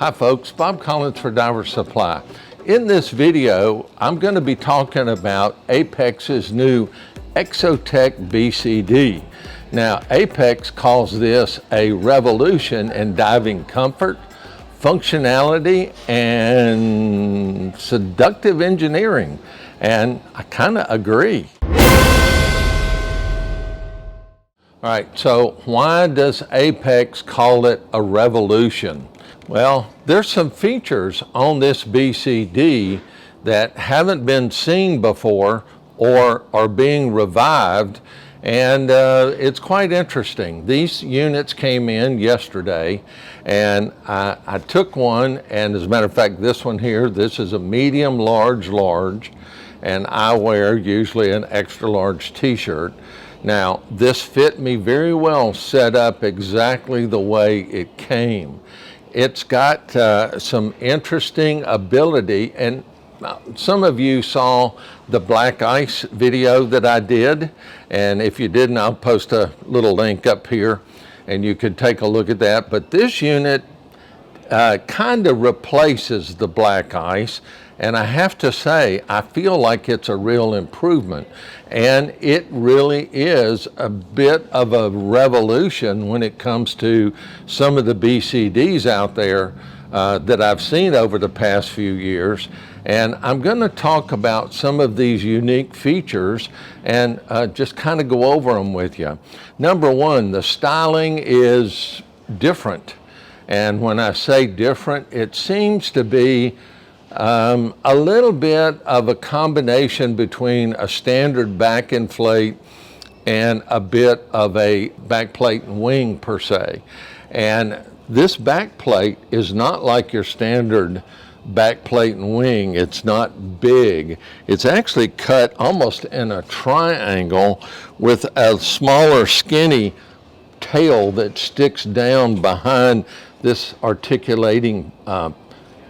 Hi folks, Bob Collins for Diver Supply. In this video, I'm going to be talking about Apex's new Exotec BCD. Now, Apeks calls this a revolution in diving comfort, functionality, and seductive engineering. And I kind of agree. All right, so why does Apeks call it a revolution? Well, there's some features on this BCD that haven't been seen before or are being revived, and it's quite interesting. These units came in yesterday, and I took one, and as a matter of fact, this one here, this is a medium, large, and I wear usually an extra large t-shirt. Now, this fit me very well, set up exactly the way it came. It's got some interesting ability, and some of you saw the black ice video that I did, and if you didn't, I'll post a little link up here and you could take a look at that. But this unit kind of replaces the black ice, and I have to say, I feel like it's a real improvement, and it really is a bit of a revolution when it comes to some of the BCDs out there that I've seen over the past few years. And I'm going to talk about some of these unique features and just kind of go over them with you. Number one, the styling is different. And when I say different, it seems to be a little bit of a combination between a standard back inflate and a bit of a backplate and wing per se. And this backplate is not like your standard backplate and wing. It's not big. It's actually cut almost in a triangle with a smaller skinny tail that sticks down behind this articulating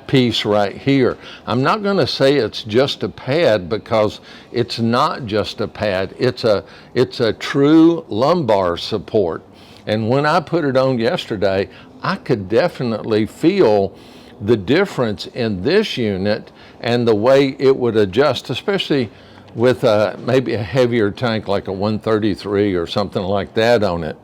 piece right here. I'm not going to say it's just a pad, because it's not just a pad. It's a true lumbar support. And when I put it on yesterday, I could definitely feel the difference in this unit and the way it would adjust, especially with maybe a heavier tank like a 133 or something like that on it.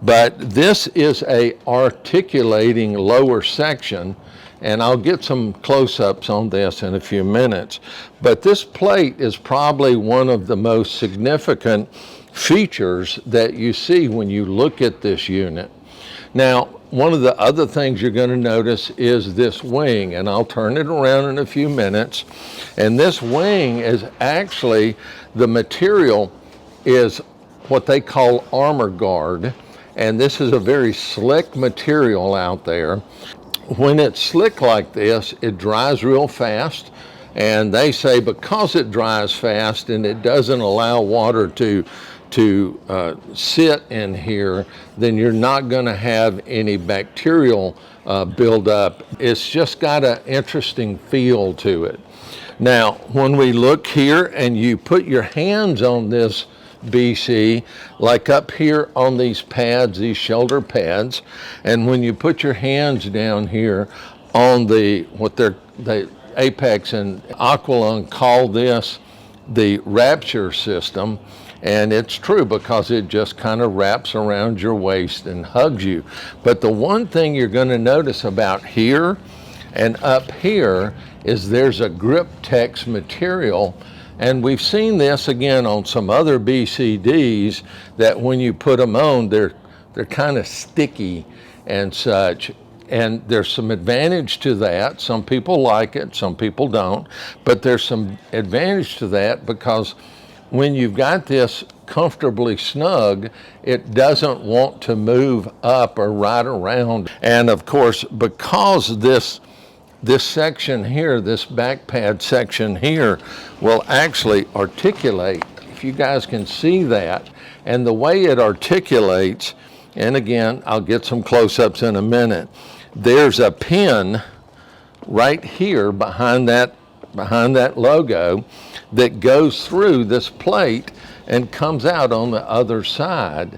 But this is a articulating lower section, and I'll get some close-ups on this in a few minutes. But this plate is probably one of the most significant features that you see when you look at this unit. Now, one of the other things you're going to notice is this wing, and I'll turn it around in a few minutes. And this wing is actually, the material is what they call Armoguard, and this is a very slick material out there. When it's slick like this, it dries real fast, and they say because it dries fast and it doesn't allow water to sit in here, then you're not going to have any bacterial buildup. It's just got an interesting feel to it. Now, when we look here and you put your hands on this BC, like up here on these pads, these shoulder pads, and when you put your hands down here on the Apeks and Aqualung call this the Wrapture system, and it's true because it just kind of wraps around your waist and hugs you. But the one thing you're going to notice about here and up here is there's a GripTek material. And we've seen this again on some other BCDs, that when you put them on, they're kind of sticky and such. And there's some advantage to that. Some people like it, some people don't. But there's some advantage to that, because when you've got this comfortably snug, it doesn't want to move up or right around. And of course, because this section here, this back pad section here, will actually articulate, if you guys can see that. And the way it articulates, and again, I'll get some close-ups in a minute, there's a pin right here behind that logo that goes through this plate and comes out on the other side.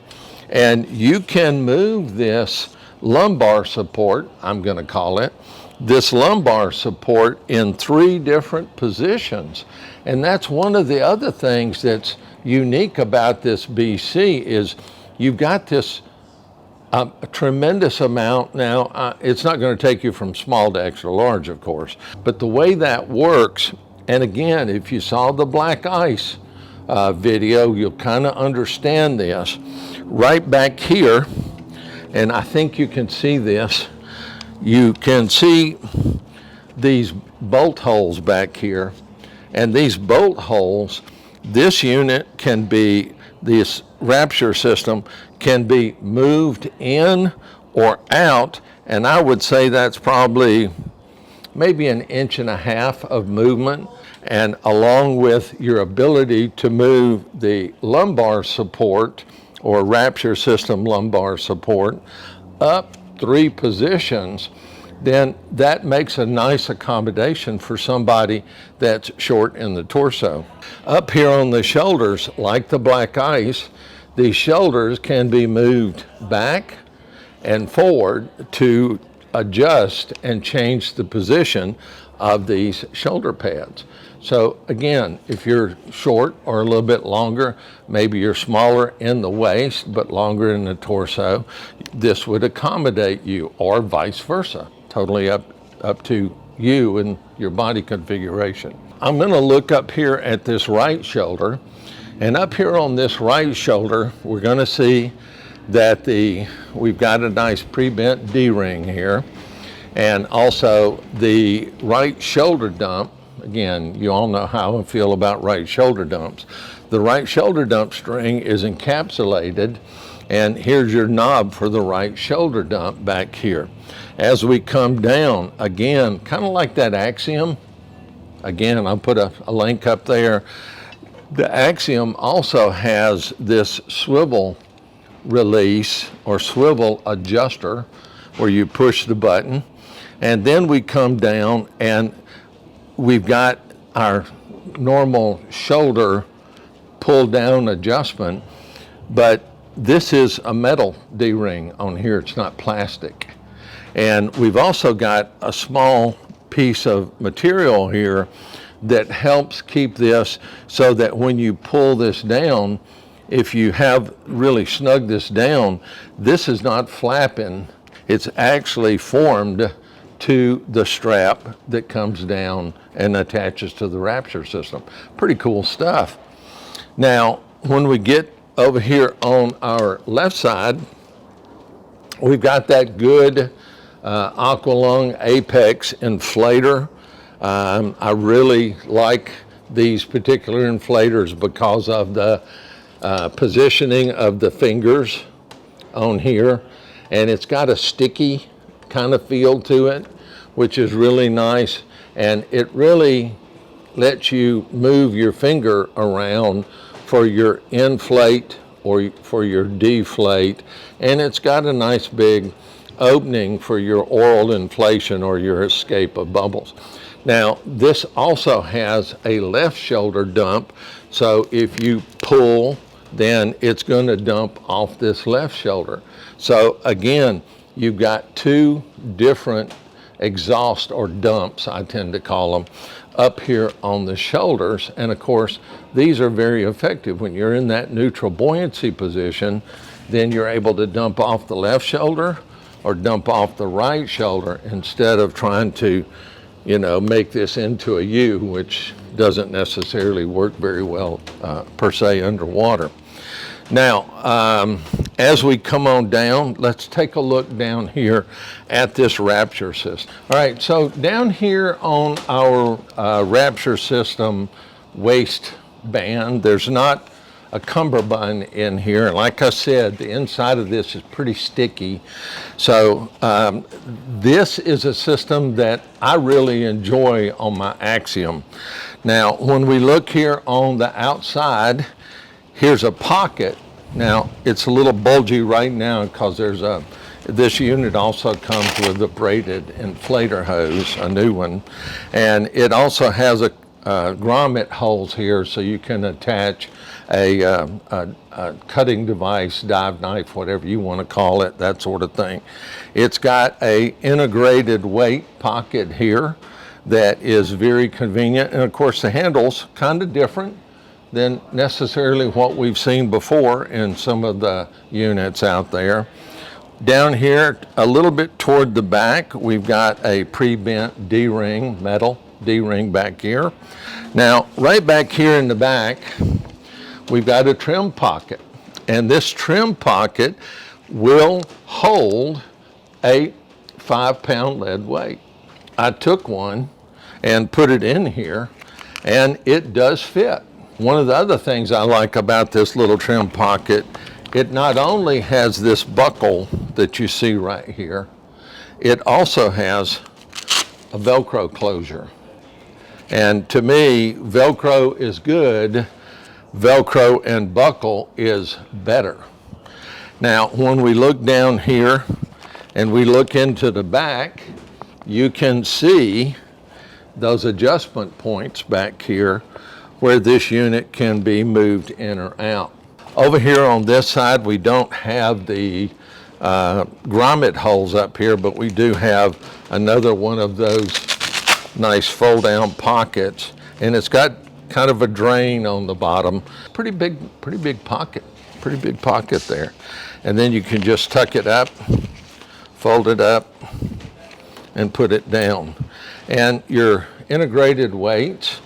And you can move this lumbar support, I'm going to call it, this lumbar support in 3 different positions. And that's one of the other things that's unique about this BC is you've got this a tremendous amount. Now, it's not going to take you from small to extra large, of course, but the way that works, and again, if you saw the black ice video, you'll kind of understand this. Right back here, and I think you can see this, you can see these bolt holes back here, and these bolt holes, this unit can be, this Wrapture system can be moved in or out, and I would say that's probably maybe 1.5 inches of movement, and along with your ability to move the lumbar support or Wrapture system lumbar support up 3 positions, then that makes a nice accommodation for somebody that's short in the torso. Up here on the shoulders, like the black ice, these shoulders can be moved back and forward to adjust and change the position of these shoulder pads. So again, if you're short or a little bit longer, maybe you're smaller in the waist but longer in the torso, this would accommodate you, or vice versa. Totally up to you and your body configuration. I'm going to look up here at this right shoulder, and up here on this right shoulder, we're going to see that we've got a nice pre-bent D-ring here, and also the right shoulder dump. Again, you all know how I feel about right shoulder dumps. The right shoulder dump string is encapsulated, and here's your knob for the right shoulder dump back here. As we come down, again, kind of like that Axiom, again, I'll put a link up there. The Axiom also has this swivel release or swivel adjuster where you push the button, and then we come down and we've got our normal shoulder pull down adjustment, but this is a metal D-ring on here, it's not plastic. And we've also got a small piece of material here that helps keep this so that when you pull this down, if you have really snugged this down, this is not flapping, it's actually formed to the strap that comes down and attaches to the Wrapture system. Pretty cool stuff. Now, when we get over here on our left side, we've got that good Aqualung Apeks inflator. I really like these particular inflators because of the positioning of the fingers on here, and it's got a sticky kind of feel to it, which is really nice, and it really lets you move your finger around for your inflate or for your deflate, and it's got a nice big opening for your oral inflation or your escape of bubbles. Now, this also has a left shoulder dump, so if you pull, then it's going to dump off this left shoulder. So again, you've got 2 different exhaust or dumps, I tend to call them, up here on the shoulders. And of course, these are very effective. When you're in that neutral buoyancy position, then you're able to dump off the left shoulder or dump off the right shoulder instead of trying to, make this into a U, which doesn't necessarily work very well per se underwater. Now, as we come on down, let's take a look down here at this Wrapture system. All right, so down here on our Wrapture system waistband, there's not a cummerbund in here. Like I said, the inside of this is pretty sticky. So this is a system that I really enjoy on my Axiom. Now, when we look here on the outside, here's a pocket. Now, it's a little bulgy right now because this unit also comes with a braided inflator hose, a new one. And it also has a grommet holes here so you can attach a cutting device, dive knife, whatever you want to call it, that sort of thing. It's got a integrated weight pocket here that is very convenient. And of course the handle's kind of different than necessarily what we've seen before in some of the units out there. Down here, a little bit toward the back, we've got a pre-bent D-ring, metal D-ring back here. Now, right back here in the back, we've got a trim pocket. And this trim pocket will hold a 5-pound lead weight. I took one and put it in here, and it does fit. One of the other things I like about this little trim pocket, it not only has this buckle that you see right here, it also has a Velcro closure. And to me, Velcro is good, Velcro and buckle is better. Now, when we look down here and we look into the back, you can see those adjustment points back here where this unit can be moved in or out. Over here on this side, we don't have the grommet holes up here, but we do have another one of those nice fold-down pockets, and it's got kind of a drain on the bottom. Pretty big pocket, pretty big pocket there. And then you can just tuck it up, fold it up, and put it down. And your integrated weights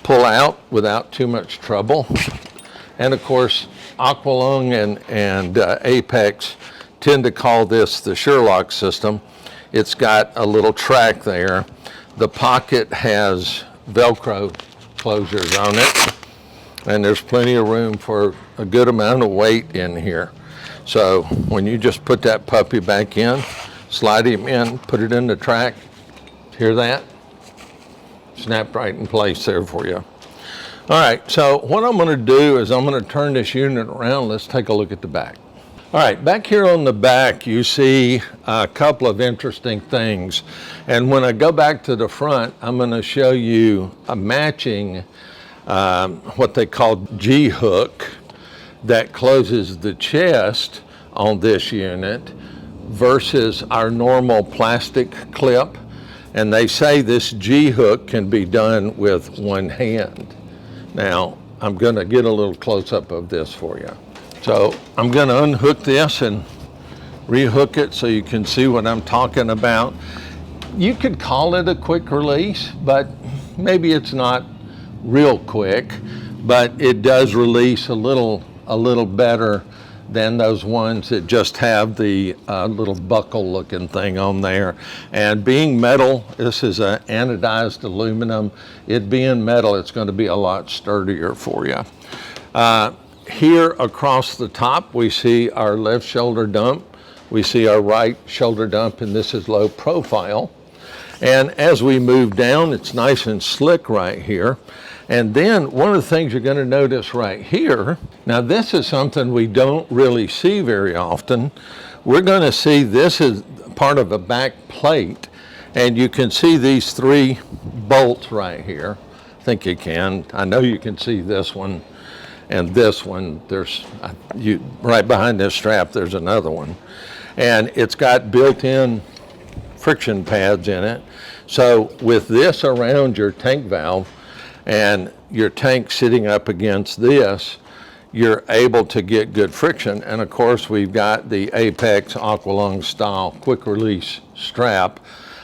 pull out without too much trouble. And of course, Aqualung and Apeks tend to call this the Sherlock system. It's got a little track there. The pocket has Velcro closures on it, and there's plenty of room for a good amount of weight in here. So when you just put that puppy back in, slide him in, put it in the track, hear that? Snapped right in place there for you. All right, so what I'm going to do is I'm going to turn this unit around. Let's take a look at the back. All right, back here on the back, you see a couple of interesting things. And when I go back to the front, I'm going to show you a matching what they call G-hook that closes the chest on this unit versus our normal plastic clip. And they say this G-hook can be done with one hand. Now, I'm going to get a little close-up of this for you. So I'm going to unhook this and rehook it so you can see what I'm talking about. You could call it a quick release, but maybe it's not real quick, but it does release a little better than those ones that just have the little buckle looking thing on there. And being metal, this is an anodized aluminum. It being metal, it's going to be a lot sturdier for you. Here across the top, we see our left shoulder dump. We see our right shoulder dump, and this is low profile. And as we move down, it's nice and slick right here. And then one of the things you're going to notice right here, now this is something we don't really see very often. We're going to see this is part of a back plate, and you can see these 3 bolts right here. I think you can. I know you can see this one and this one. There's right behind this strap, there's another one. And it's got built-in friction pads in it. So with this around your tank valve, and your tank sitting up against this, you're able to get good friction. And of course, we've got the Apeks Aqualung style quick release strap.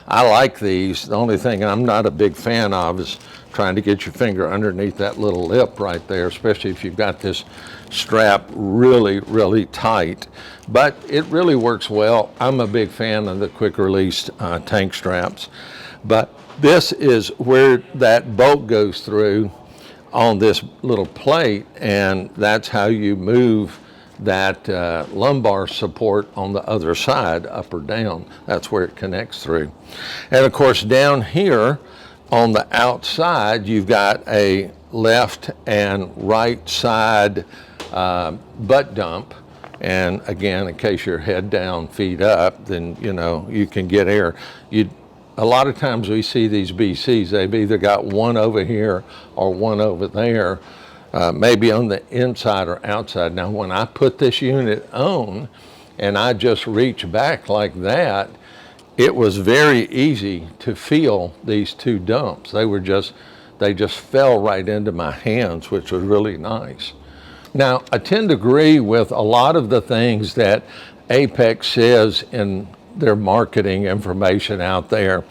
I like these. The only thing I'm not a big fan of is trying to get your finger underneath that little lip right there, especially if you've got this strap really, really tight. But it really works well. I'm a big fan of the quick release tank straps. But this is where that bolt goes through on this little plate, and that's how you move that lumbar support on the other side, up or down. That's where it connects through. And of course, down here on the outside, you've got a left and right side butt dump. And again, in case you're head down, feet up, then you can get air. A lot of times we see these BCs, they've either got one over here or one over there. maybe on the inside or outside. Now, when I put this unit on and I just reach back like that, it was very easy to feel these two dumps. They just fell right into my hands, which was really nice. Now, I tend to agree with a lot of the things that Apeks says in their marketing information out there.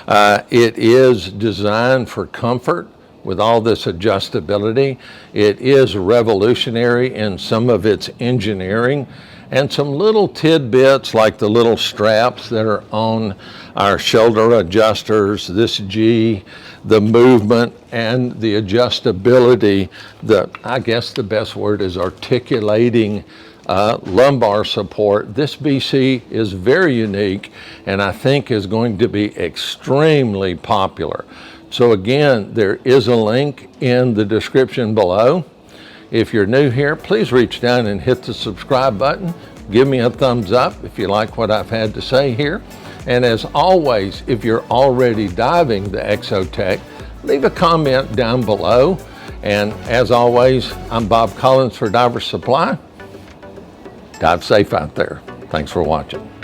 It is designed for comfort with all this adjustability. It is revolutionary in some of its engineering, and some little tidbits like the little straps that are on our shoulder adjusters, this G, the movement and the adjustability, I guess the best word is articulating lumbar support. This BC is very unique and I think is going to be extremely popular. So again, there is a link in the description below. If you're new here, please reach down and hit the subscribe button. Give me a thumbs up if you like what I've had to say here. And as always, if you're already diving the Exotec, leave a comment down below. And as always, I'm Bob Collins for Diver Supply. Dive safe out there. Thanks for watching.